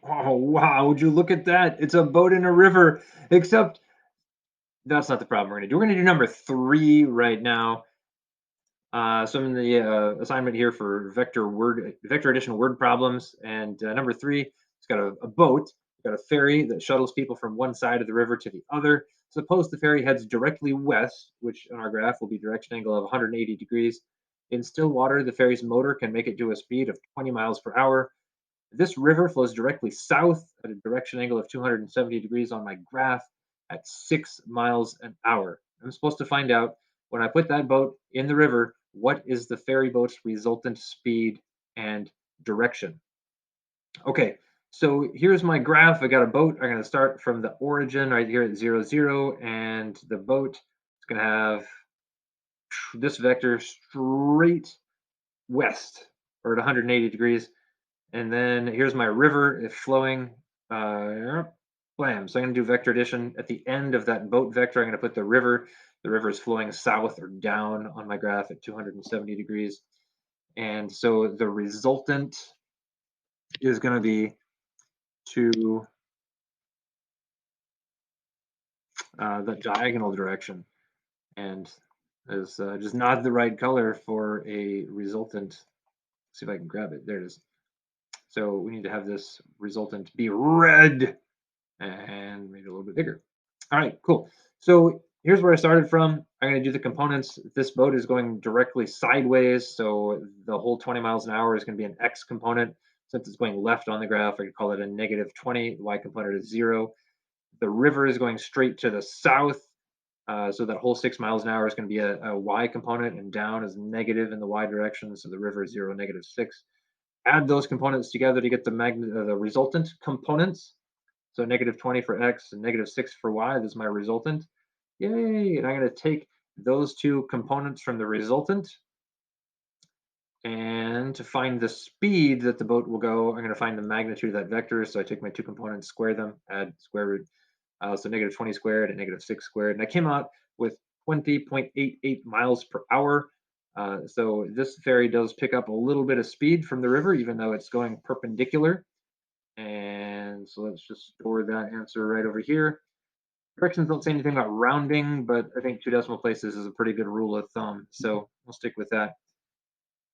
Oh, wow, would you look at that? It's a boat in a river, except that's not the problem we're gonna do. We're gonna do number 3 right now. So I'm in the assignment here for vector addition word problems, and number 3, it's got a boat, it's got a ferry that shuttles people from one side of the river to the other. Suppose the ferry heads directly west, which on our graph will be direction angle of 180 degrees. In still water, the ferry's motor can make it do a speed of 20 miles per hour. This river flows directly south at a direction angle of 270 degrees on my graph at 6 miles an hour. I'm supposed to find out when I put that boat in the river, what is the ferry boat's resultant speed and direction? Okay, so here's my graph. I got a boat. I'm going to start from the origin right here at 0, 0, and the boat is going to have this vector straight west or at 180 degrees. And then here's my river if flowing. Blam. So I'm going to do vector addition. At the end of that boat vector, I'm going to put the river. The river is flowing south or down on my graph at 270 degrees. And so the resultant is going to be to the diagonal direction. And is just not the right color for a resultant. Let's see if I can grab it. There it is. So we need to have this resultant be red and maybe a little bit bigger. All right, cool. So here's where I started from. I'm going to do the components. This boat is going directly sideways, so the whole 20 miles an hour is going to be an x component. Since it's going left on the graph, I could call it a negative 20. The y component is 0. The river is going straight to the south, so that whole 6 miles an hour is going to be a y component, and down is negative in the y direction, so the river is 0, negative 6. Add those components together to get the resultant components. So negative 20 for x and negative 6 for y. This is my resultant. Yay! And I'm going to take those two components from the resultant. And to find the speed that the boat will go, I'm going to find the magnitude of that vector. So I take my two components, square them, add square root. So negative 20 squared and negative 6 squared. And I came out with 20.88 miles per hour. So this ferry does pick up a little bit of speed from the river, even though it's going perpendicular. And so let's just store that answer right over here. Directions don't say anything about rounding, but I think 2 decimal places is a pretty good rule of thumb. So we'll stick with that.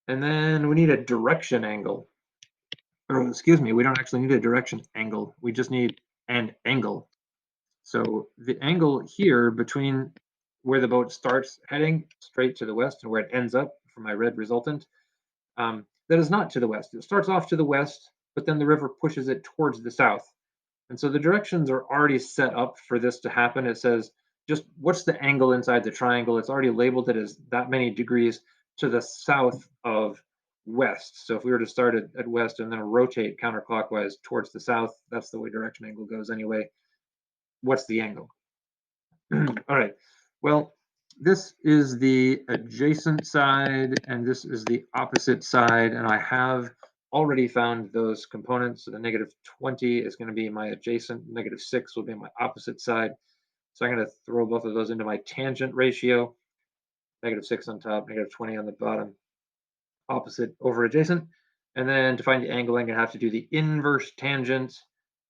And then we need a direction angle. Or excuse me, we don't actually need a direction angle. We just need an angle. So the angle here between where the boat starts heading straight to the west and where it ends up for my red resultant, that is not to the west. It starts off to the west, but then the river pushes it towards the south. And so the directions are already set up for this to happen. It says just what's the angle inside the triangle. It's already labeled it as that many degrees to the south of west. So if we were to start at west and then rotate counterclockwise towards the south, that's the way direction angle goes anyway. What's the angle? All right. Well, this is the adjacent side and this is the opposite side. And I have already found those components. So the negative 20 is going to be my adjacent, negative 6 will be my opposite side. So I'm going to throw both of those into my tangent ratio, negative 6 on top, negative 20 on the bottom, opposite over adjacent. And then to find the angle, I'm going to have to do the inverse tangent.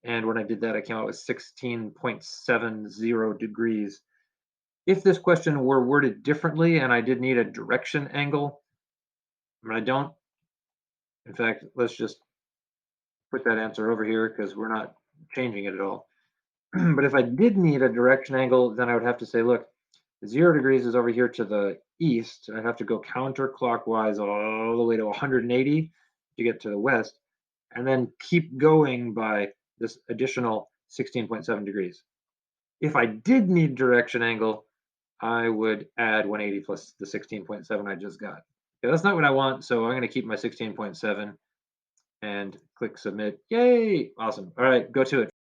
And when I did that, I came out with 16.70 degrees. If this question were worded differently and I did need a direction angle, I don't. In fact, let's just put that answer over here because we're not changing it at all. But if I did need a direction angle, then I would have to say, look, 0 degrees is over here to the east. I'd have to go counterclockwise all the way to 180 to get to the west, and then keep going by this additional 16.7 degrees. If I did need direction angle, I would add 180 plus the 16.7 I just got. Okay, that's not what I want, so I'm going to keep my 16.7 and click submit. Yay! Awesome. All right, go to it.